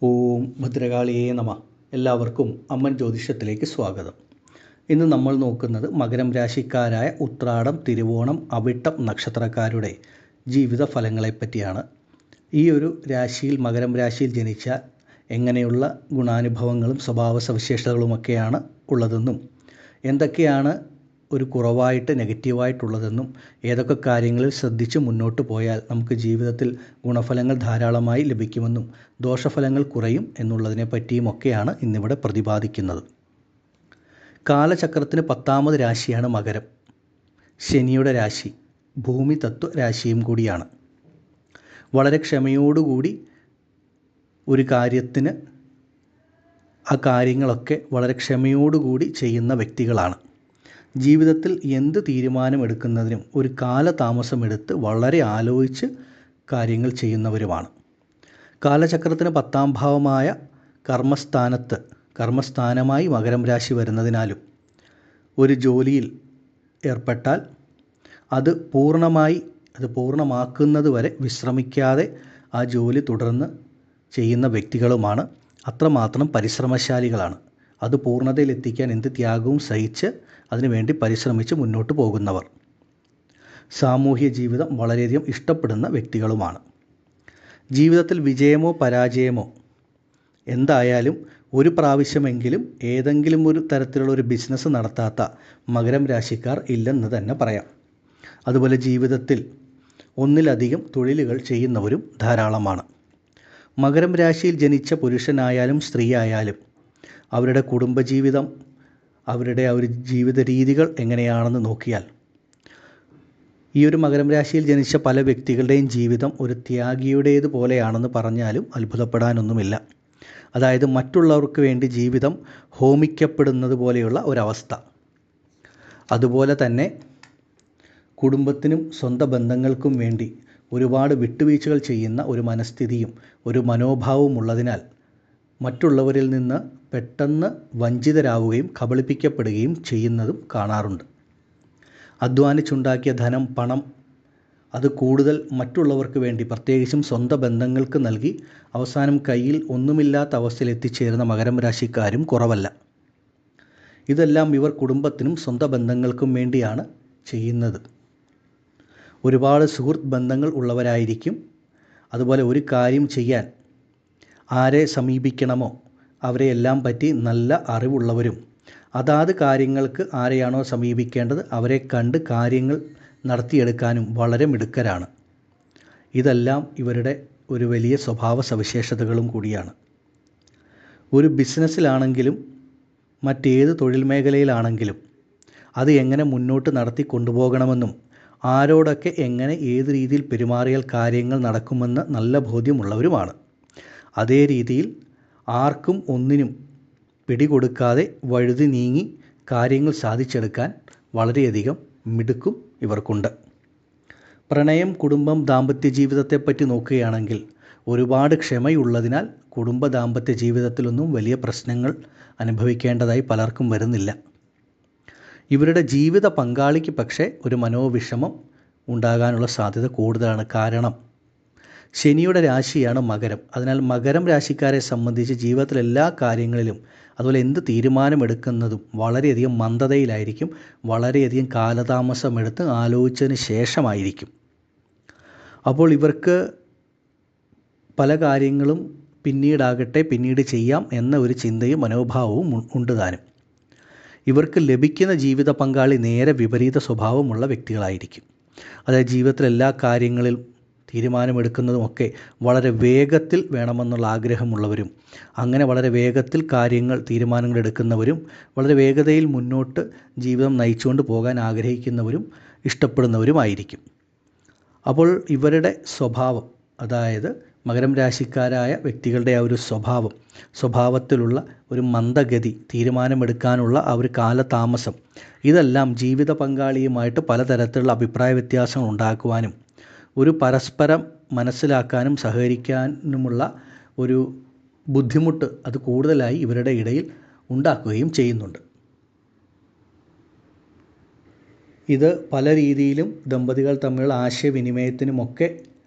ഓം ഭദ്രകാളിയേ നമ. എല്ലാവർക്കും അമ്മൻ ജ്യോതിഷത്തിലേക്ക് സ്വാഗതം. ഇന്ന് നമ്മൾ നോക്കുന്നത് മകരം രാശിക്കാരായ ഉത്രാടം, തിരുവോണം, അവിട്ടം നക്ഷത്രക്കാരുടെ ജീവിത ഫലങ്ങളെപ്പറ്റിയാണ്. ഈ ഒരു രാശിയിൽ, മകരം രാശിയിൽ ജനിച്ചാൽ എങ്ങനെയുള്ള ഗുണാനുഭവങ്ങളും സ്വഭാവ സവിശേഷതകളുമൊക്കെയാണ് ഉള്ളതെന്നും എന്തൊക്കെയാണ് ഒരു കുറവായിട്ട് നെഗറ്റീവായിട്ടുള്ളതെന്നും ഏതൊക്കെ കാര്യങ്ങളിൽ ശ്രദ്ധിച്ച് മുന്നോട്ട് പോയാൽ നമുക്ക് ജീവിതത്തിൽ ഗുണഫലങ്ങൾ ധാരാളമായി ലഭിക്കുമെന്നും ദോഷഫലങ്ങൾ കുറയും എന്നുള്ളതിനെ പറ്റിയുമൊക്കെയാണ് ഇന്നിവിടെ പ്രതിപാദിക്കുന്നത്. കാലചക്രത്തിന് 10ാമത് രാശിയാണ് മകരം. ശനിയുടെ രാശി, ഭൂമി തത്വ രാശിയും കൂടിയാണ്. വളരെ ക്ഷമയോടുകൂടി ഒരു കാര്യത്തിന് ആ കാര്യങ്ങളൊക്കെ വളരെ ക്ഷമയോടുകൂടി ചെയ്യുന്ന വ്യക്തികളാണ്. ജീവിതത്തിൽ എന്ത് തീരുമാനമെടുക്കുന്നതിനും ഒരു കാലതാമസമെടുത്ത് വളരെ ആലോചിച്ച് കാര്യങ്ങൾ ചെയ്യുന്നവരുമാണ്. കാലചക്രത്തിന് 10ാം ഭാവമായ കർമ്മസ്ഥാനമായി മകരം രാശി വരുന്നതിനാലും ഒരു ജോലിയിൽ ഏർപ്പെട്ടാൽ അത് പൂർണ്ണമാക്കുന്നത് വരെ വിശ്രമിക്കാതെ ആ ജോലി തുടർന്ന് ചെയ്യുന്ന വ്യക്തികളുമാണ്. അത്രമാത്രം പരിശ്രമശാലികളാണ്. അത് പൂർണ്ണതയിലെത്തിക്കാൻ എന്ത് ത്യാഗവും സഹിച്ച് അതിനുവേണ്ടി പരിശ്രമിച്ച് മുന്നോട്ട് പോകുന്നവർ. സാമൂഹ്യ ജീവിതം വളരെയധികം ഇഷ്ടപ്പെടുന്ന വ്യക്തികളുമാണ്. ജീവിതത്തിൽ വിജയമോ പരാജയമോ എന്തായാലും ഒരു പ്രാവശ്യമെങ്കിലും ഏതെങ്കിലും ഒരു തരത്തിലുള്ള ഒരു ബിസിനസ് നടത്താത്ത മകരം രാശിക്കാർ ഇല്ലെന്ന് തന്നെ പറയാം. അതുപോലെ ജീവിതത്തിൽ ഒന്നിലധികം തൊഴിലുകൾ ചെയ്യുന്നവരും ധാരാളമാണ്. മകരം രാശിയിൽ ജനിച്ച പുരുഷനായാലും സ്ത്രീ ആയാലും അവരുടെ കുടുംബജീവിതം, അവരുടെ ആ ഒരു ജീവിത രീതികൾ എങ്ങനെയാണെന്ന് നോക്കിയാൽ ഈ ഒരു മകരം രാശിയിൽ ജനിച്ച പല വ്യക്തികളുടെയും ജീവിതം ഒരു ത്യാഗിയുടേത് പോലെയാണെന്ന് പറഞ്ഞാലും അത്ഭുതപ്പെടാനൊന്നുമില്ല. അതായത് മറ്റുള്ളവർക്ക് വേണ്ടി ജീവിതം ഹോമിക്കപ്പെടുന്നത് പോലെയുള്ള ഒരവസ്ഥ. അതുപോലെ തന്നെ കുടുംബത്തിനും സ്വന്തം ബന്ധങ്ങൾക്കും വേണ്ടി ഒരുപാട് വിട്ടുവീഴ്ചകൾ ചെയ്യുന്ന ഒരു മനസ്ഥിതിയും ഒരു മനോഭാവവും ഉള്ളതിനാൽ മറ്റുള്ളവരിൽ നിന്ന് പെട്ടെന്ന് വഞ്ചിതരാവുകയും കബളിപ്പിക്കപ്പെടുകയും ചെയ്യുന്നതും കാണാറുണ്ട്. അധ്വാനിച്ചുണ്ടാക്കിയ ധനം, പണം അത് കൂടുതൽ മറ്റുള്ളവർക്ക് വേണ്ടി, പ്രത്യേകിച്ചും സ്വന്തം ബന്ധങ്ങൾക്ക് നൽകി അവസാനം കയ്യിൽ ഒന്നുമില്ലാത്ത അവസ്ഥയിൽ എത്തിച്ചേരുന്ന മകരം രാശിക്കാരും കുറവല്ല. ഇതെല്ലാം ഇവർ കുടുംബത്തിനും സ്വന്തം ബന്ധങ്ങൾക്കും വേണ്ടിയാണ് ചെയ്യുന്നത്. ഒരുപാട് സുഹൃത്ത് ബന്ധങ്ങൾ ഉള്ളവരായിരിക്കും. അതുപോലെ ഒരു കാര്യം ചെയ്യാൻ ആരെ സമീപിക്കണമോ അവരെ എല്ലാം പറ്റി നല്ല അറിവുള്ളവരും അതാത് കാര്യങ്ങൾക്ക് ആരെയാണോ സമീപിക്കേണ്ടത് അവരെ കണ്ട് കാര്യങ്ങൾ നടത്തിയെടുക്കാനും വളരെ മിടുക്കരാണ്. ഇതെല്ലാം ഇവരുടെ ഒരു വലിയ സ്വഭാവ സവിശേഷതകളും കൂടിയാണ്. ഒരു ബിസിനസ്സിലാണെങ്കിലും മറ്റേത് തൊഴിൽ മേഖലയിലാണെങ്കിലും അത് എങ്ങനെ മുന്നോട്ട് നടത്തി കൊണ്ടുപോകണമെന്നും ആരോടൊക്കെ എങ്ങനെ ഏത് രീതിയിൽ പെരുമാറിയാൽ കാര്യങ്ങൾ നടക്കുമെന്ന് നല്ല ബോധ്യമുള്ളവരുമാണ്. അതേ രീതിയിൽ ആർക്കും ഒന്നിനും പിടികൊടുക്കാതെ വഴുതി നീങ്ങി കാര്യങ്ങൾ സാധിച്ചെടുക്കാൻ വളരെയധികം മിടുക്കും ഇവർക്കുണ്ട്. പ്രണയം, കുടുംബം, ദാമ്പത്യ ജീവിതത്തെപ്പറ്റി നോക്കുകയാണെങ്കിൽ ഒരുപാട് ക്ഷമയുള്ളതിനാൽ കുടുംബ ദാമ്പത്യ ജീവിതത്തിലൊന്നും വലിയ പ്രശ്നങ്ങൾ അനുഭവിക്കേണ്ടതായി പലർക്കും വരുന്നില്ല. ഇവരുടെ ജീവിത പങ്കാളിക്ക് പക്ഷേ ഒരു മനോവിഷമം ഉണ്ടാകാനുള്ള സാധ്യത കൂടുതലാണ്. കാരണം ശനിയുടെ രാശിയാണ് മകരം. അതിനാൽ മകരം രാശിക്കാരെ സംബന്ധിച്ച് ജീവിതത്തിലെ എല്ലാ കാര്യങ്ങളിലും, അതുപോലെ എന്ത് തീരുമാനമെടുക്കുന്നതും വളരെയധികം മന്ദതയിലായിരിക്കും. വളരെയധികം കാലതാമസമെടുത്ത് ആലോചിച്ചതിന് ശേഷമായിരിക്കും. അപ്പോൾ ഇവർക്ക് പല കാര്യങ്ങളും പിന്നീട് ചെയ്യാം എന്ന ഒരു ചിന്തയും മനോഭാവവും ഉണ്ട് താനും. ഇവർക്ക് ലഭിക്കുന്ന ജീവിത പങ്കാളി നേരെ വിപരീത സ്വഭാവമുള്ള വ്യക്തികളായിരിക്കും. അതായത് ജീവിതത്തിൽ എല്ലാ കാര്യങ്ങളിലും തീരുമാനമെടുക്കുന്നതുമൊക്കെ വളരെ വേഗത്തിൽ വേണമെന്നുള്ള ആഗ്രഹമുള്ളവരും അങ്ങനെ വളരെ വേഗത്തിൽ തീരുമാനങ്ങൾ എടുക്കുന്നവരും വളരെ വേഗതയിൽ മുന്നോട്ട് ജീവിതം നയിച്ചുകൊണ്ട് പോകാൻ ആഗ്രഹിക്കുന്നവരും ഇഷ്ടപ്പെടുന്നവരുമായിരിക്കും. അപ്പോൾ ഇവരുടെ സ്വഭാവം, അതായത് മകരം രാശിക്കാരായ വ്യക്തികളുടെ ആ ഒരു സ്വഭാവത്തിലുള്ള ഒരു മന്ദഗതി, തീരുമാനമെടുക്കാനുള്ള ആ ഒരു കാലതാമസം, ഇതെല്ലാം ജീവിത പങ്കാളിയുമായിട്ട് പലതരത്തിലുള്ള അഭിപ്രായ വ്യത്യാസങ്ങൾ ഉണ്ടാക്കുവാനും ഒരു പരസ്പരം മനസ്സിലാക്കാനും സഹകരിക്കാനുമുള്ള ഒരു ബുദ്ധിമുട്ട് അത് കൂടുതലായി ഇവരുടെ ഇടയിൽ ഉണ്ടാക്കുകയും ചെയ്യുന്നുണ്ട്. ഇത് പല രീതിയിലും ദമ്പതികൾ തമ്മിലുള്ള ആശയവിനിമയത്തിനുമൊക്കെ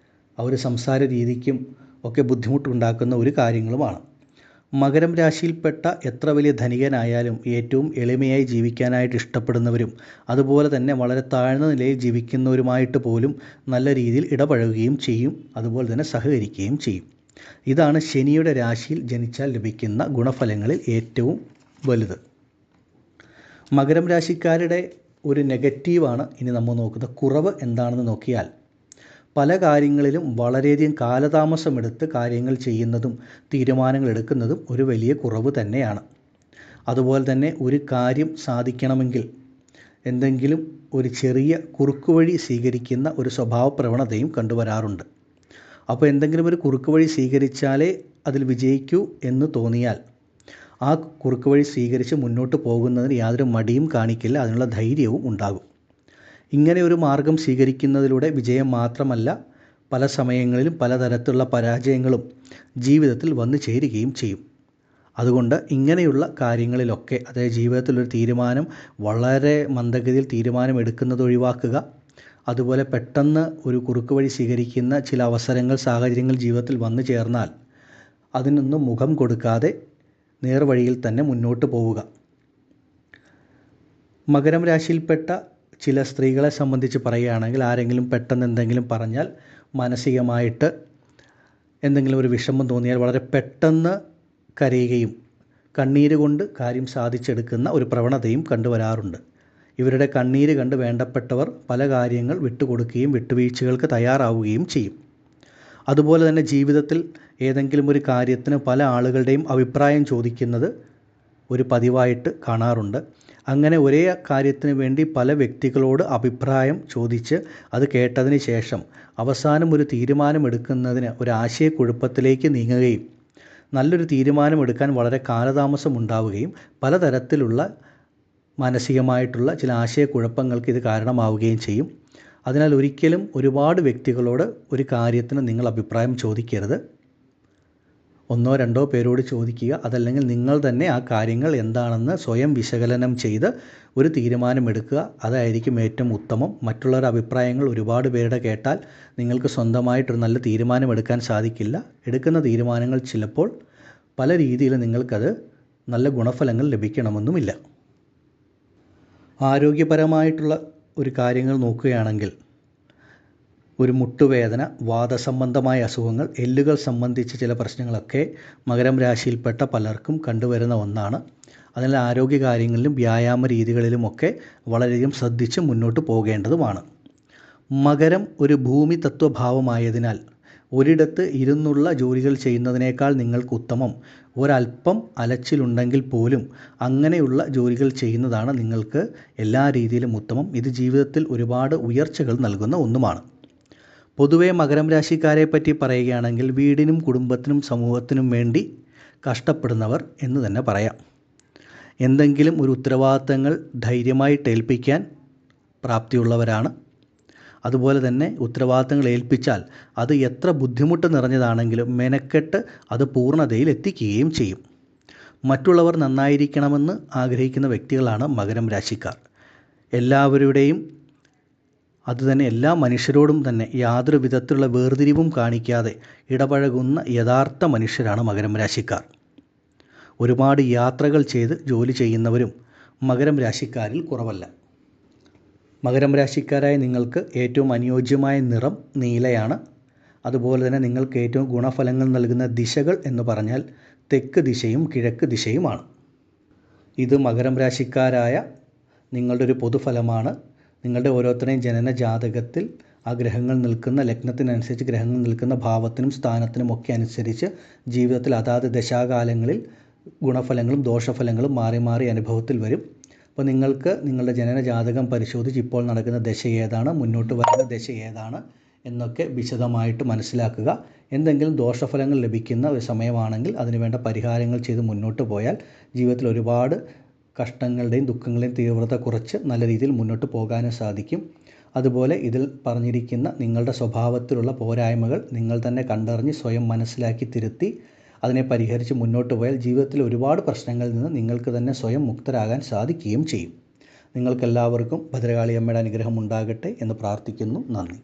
ആ ഒരു സംസാര രീതിക്കും ഒക്കെ ബുദ്ധിമുട്ടുണ്ടാക്കുന്ന ഒരു കാര്യങ്ങളുമാണ്. മകരം രാശിയിൽപ്പെട്ട എത്ര വലിയ ധനികനായാലും ഏറ്റവും എളിമയായി ജീവിക്കാനായിട്ട് ഇഷ്ടപ്പെടുന്നവരും അതുപോലെ തന്നെ വളരെ താഴ്ന്ന നിലയിൽ ജീവിക്കുന്നവരുമായിട്ട് പോലും നല്ല രീതിയിൽ ഇടപഴകുകയും ചെയ്യും, അതുപോലെ തന്നെ സഹകരിക്കുകയും ചെയ്യും. ഇതാണ് ശനിയുടെ രാശിയിൽ ജനിച്ചാൽ ലഭിക്കുന്ന ഗുണഫലങ്ങളിൽ ഏറ്റവും വലുത്. മകരം രാശിക്കാരുടെ ഒരു നെഗറ്റീവാണ് ഇനി നമ്മൾ നോക്കുന്ന കുറവ് എന്താണെന്ന് നോക്കിയാൽ, പല കാര്യങ്ങളിലും വളരെയധികം കാലതാമസമെടുത്ത് കാര്യങ്ങൾ ചെയ്യുന്നതും തീരുമാനങ്ങൾ എടുക്കുന്നതും ഒരു വലിയ കുറവ് തന്നെയാണ്. അതുപോലെ തന്നെ ഒരു കാര്യം സാധിക്കണമെങ്കിൽ എന്തെങ്കിലും ഒരു ചെറിയ കുറുക്കുവഴി സ്വീകരിക്കുന്ന ഒരു സ്വഭാവ പ്രവണതയും കണ്ടുവരാറുണ്ട്. അപ്പോൾ എന്തെങ്കിലും ഒരു കുറുക്കുവഴി സ്വീകരിച്ചാലേ അതിൽ വിജയിക്കൂ എന്ന് തോന്നിയാൽ ആ കുറുക്കുവഴി സ്വീകരിച്ച് മുന്നോട്ട് പോകുന്നതിന് യാതൊരു മടിയും കാണിക്കില്ല, അതിനുള്ള ധൈര്യവും ഉണ്ടാകും. ഇങ്ങനെ ഒരു മാർഗം സ്വീകരിക്കുന്നതിലൂടെ വിജയം മാത്രമല്ല, പല സമയങ്ങളിലും പലതരത്തിലുള്ള പരാജയങ്ങളും ജീവിതത്തിൽ വന്നു ചേരുകയും ചെയ്യും. അതുകൊണ്ട് ഇങ്ങനെയുള്ള കാര്യങ്ങളിലൊക്കെ, അതായത് ജീവിതത്തിലൊരു തീരുമാനം വളരെ മന്ദഗതിയിൽ തീരുമാനം എടുക്കുന്നത് ഒഴിവാക്കുക, അതുപോലെ പെട്ടെന്ന് ഒരു കുറുക്ക് വഴി സ്വീകരിക്കുന്ന ചില അവസരങ്ങൾ സാഹചര്യങ്ങൾ ജീവിതത്തിൽ വന്നു ചേർന്നാൽ അതിനൊന്നും മുഖം കൊടുക്കാതെ നേർവഴിയിൽ തന്നെ മുന്നോട്ട് പോവുക. മകരം രാശിയിൽപ്പെട്ട ചില സ്ത്രീകളെ സംബന്ധിച്ച് പറയുകയാണെങ്കിൽ, ആരെങ്കിലും പെട്ടെന്ന് എന്തെങ്കിലും പറഞ്ഞാൽ മാനസികമായിട്ട് എന്തെങ്കിലും ഒരു വിഷമം തോന്നിയാൽ വളരെ പെട്ടെന്ന് കരയുകയും കണ്ണീര് കൊണ്ട് കാര്യം സാധിച്ചെടുക്കുന്ന ഒരു പ്രവണതയും കണ്ടുവരാറുണ്ട്. ഇവരുടെ കണ്ണീര് കണ്ട് വേണ്ടപ്പെട്ടവർ പല കാര്യങ്ങൾ വിട്ടുകൊടുക്കുകയും വിട്ടുവീഴ്ചകൾക്ക് തയ്യാറാവുകയും ചെയ്യും. അതുപോലെ തന്നെ ജീവിതത്തിൽ ഏതെങ്കിലും ഒരു കാര്യത്തിന് പല ആളുകളുടെയും അഭിപ്രായം ചോദിക്കുന്നത് ഒരു പതിവായിട്ട് കാണാറുണ്ട്. അങ്ങനെ ഒരേ കാര്യത്തിന് വേണ്ടി പല വ്യക്തികളോട് അഭിപ്രായം ചോദിച്ച് അത് കേട്ടതിന് ശേഷം അവസാനം ഒരു തീരുമാനമെടുക്കുന്നതിന് ഒരു ആശയക്കുഴപ്പത്തിലേക്ക് നീങ്ങുകയും നല്ലൊരു തീരുമാനമെടുക്കാൻ വളരെ കാലതാമസം ഉണ്ടാവുകയും പലതരത്തിലുള്ള മാനസികമായിട്ടുള്ള ചില ആശയക്കുഴപ്പങ്ങൾക്ക് ഇത് കാരണമാവുകയും ചെയ്യും. അതിനാൽ ഒരിക്കലും ഒരുപാട് വ്യക്തികളോട് ഒരു കാര്യത്തിന് നിങ്ങൾ അഭിപ്രായം ചോദിക്കരുത്. ഒന്നോ രണ്ടോ പേരോട് ചോദിക്കുക. അതല്ലെങ്കിൽ നിങ്ങൾ തന്നെ ആ കാര്യങ്ങൾ എന്താണെന്ന് സ്വയം വിശകലനം ചെയ്ത് ഒരു തീരുമാനമെടുക്കുക. അതായിരിക്കും ഏറ്റവും ഉത്തമം. മറ്റുള്ളവരുടെ അഭിപ്രായങ്ങൾ ഒരുപാട് പേരുടെ കേട്ടാൽ നിങ്ങൾക്ക് സ്വന്തമായിട്ടൊരു നല്ല തീരുമാനമെടുക്കാൻ സാധിക്കില്ല. എടുക്കുന്ന തീരുമാനങ്ങൾ ചിലപ്പോൾ പല രീതിയിൽ നിങ്ങൾക്കത് നല്ല ഗുണഫലങ്ങൾ ലഭിക്കണമെന്നുമില്ല. ആരോഗ്യപരമായിട്ടുള്ള ഒരു കാര്യങ്ങൾ നോക്കുകയാണെങ്കിൽ, ഒരു മുട്ടുവേദന, വാതസംബന്ധമായ അസുഖങ്ങൾ, എല്ലുകൾ സംബന്ധിച്ച ചില പ്രശ്നങ്ങളൊക്കെ മകരം രാശിയിൽപ്പെട്ട പലർക്കും കണ്ടുവരുന്ന ഒന്നാണ്. അതിനാൽ ആരോഗ്യകാര്യങ്ങളിലും വ്യായാമ രീതികളിലുമൊക്കെ വളരെയധികം ശ്രദ്ധിച്ച് മുന്നോട്ട് പോകേണ്ടതുമാണ്. മകരം ഒരു ഭൂമി തത്വഭാവമായതിനാൽ ഒരിടത്ത് ഇരുന്നുള്ള ജോലികൾ ചെയ്യുന്നതിനേക്കാൾ നിങ്ങൾക്ക് ഉത്തമം ഒരല്പം അലച്ചിലുണ്ടെങ്കിൽ പോലും അങ്ങനെയുള്ള ജോലികൾ ചെയ്യുന്നതാണ് നിങ്ങൾക്ക് എല്ലാ രീതിയിലും ഉത്തമം. ഇത് ജീവിതത്തിൽ ഒരുപാട് ഉയർച്ചകൾ നൽകുന്ന ഒന്നുമാണ്. പൊതുവെ മകരം രാശിക്കാരെ പറ്റി പറയുകയാണെങ്കിൽ, വീടിനും കുടുംബത്തിനും സമൂഹത്തിനും വേണ്ടി കഷ്ടപ്പെടുന്നവർ എന്ന് തന്നെ പറയാം. എന്തെങ്കിലും ഒരു ഉത്തരവാദിത്തങ്ങൾ ധൈര്യമായിട്ട് ഏൽപ്പിക്കാൻ പ്രാപ്തിയുള്ളവരാണ്. അതുപോലെ തന്നെ ഉത്തരവാദിത്തങ്ങൾ ഏൽപ്പിച്ചാൽ അത് എത്ര ബുദ്ധിമുട്ട് നിറഞ്ഞതാണെങ്കിലും മെനക്കെട്ട് അത് പൂർണ്ണതയിൽ എത്തിക്കുകയും ചെയ്യും. മറ്റുള്ളവർ നന്നായിരിക്കണമെന്ന് ആഗ്രഹിക്കുന്ന വ്യക്തികളാണ് മകരം രാശിക്കാർ. എല്ലാവരുടെയും അതുതന്നെ എല്ലാ മനുഷ്യരോടും തന്നെ യാതൊരു വിധത്തിലുള്ള വേർതിരിവും കാണിക്കാതെ ഇടപഴകുന്ന യഥാർത്ഥ മനുഷ്യരാണ് മകരം രാശിക്കാർ. ഒരുപാട് യാത്രകൾ ചെയ്ത് ജോലി ചെയ്യുന്നവരും മകരം രാശിക്കാരിൽ കുറവല്ല. മകരം രാശിക്കാരായ നിങ്ങൾക്ക് ഏറ്റവും അനുയോജ്യമായ നിറം നീലയാണ്. അതുപോലെ തന്നെ നിങ്ങൾക്ക് ഏറ്റവും ഗുണഫലങ്ങൾ നൽകുന്ന ദിശകൾ എന്ന് പറഞ്ഞാൽ തെക്ക് ദിശയും കിഴക്ക് ദിശയുമാണ്. ഇത് മകരം രാശിക്കാരായ നിങ്ങളുടെ ഒരു പൊതുഫലമാണ്. നിങ്ങളുടെ ഓരോരുത്തരുടെയും ജനന ജാതകത്തിൽ ആ ഗ്രഹങ്ങൾ നിൽക്കുന്ന ലഗ്നത്തിനനുസരിച്ച് ഗ്രഹങ്ങൾ നിൽക്കുന്ന ഭാവത്തിനും സ്ഥാനത്തിനും ഒക്കെ അനുസരിച്ച് ജീവിതത്തിൽ അതാത് ദശാകാലങ്ങളിൽ ഗുണഫലങ്ങളും ദോഷഫലങ്ങളും മാറി മാറി അനുഭവത്തിൽ വരും. അപ്പോൾ നിങ്ങൾക്ക് നിങ്ങളുടെ ജനന ജാതകം പരിശോധിച്ച് ഇപ്പോൾ നടക്കുന്ന ദശ ഏതാണ്, മുന്നോട്ട് വരുന്ന ദശ ഏതാണ് എന്നൊക്കെ വിശദമായിട്ട് മനസ്സിലാക്കുക. എന്തെങ്കിലും ദോഷഫലങ്ങൾ ലഭിക്കുന്ന ഒരു സമയമാണെങ്കിൽ അതിനുവേണ്ട പരിഹാരങ്ങൾ ചെയ്ത് മുന്നോട്ട് പോയാൽ ജീവിതത്തിൽ ഒരുപാട് കഷ്ടങ്ങളുടെയും ദുഃഖങ്ങളുടെയും തീവ്രത കുറച്ച് നല്ല രീതിയിൽ മുന്നോട്ട് പോകാനും സാധിക്കും. അതുപോലെ ഇതിൽ പറഞ്ഞിരിക്കുന്ന നിങ്ങളുടെ സ്വഭാവത്തിലുള്ള പോരായ്മകൾ നിങ്ങൾ തന്നെ കണ്ടറിഞ്ഞ് സ്വയം മനസ്സിലാക്കി തിരുത്തി അതിനെ പരിഹരിച്ച് മുന്നോട്ട് പോയാൽ ജീവിതത്തിൽ ഒരുപാട് പ്രശ്നങ്ങളിൽ നിന്ന് നിങ്ങൾക്ക് തന്നെ സ്വയം മുക്തരാകാൻ സാധിക്കുകയും ചെയ്യും. നിങ്ങൾക്കെല്ലാവർക്കും ഭദ്രകാളി അമ്മയുടെ അനുഗ്രഹം ഉണ്ടാകട്ടെ എന്ന് പ്രാർത്ഥിക്കുന്നു. നന്ദി.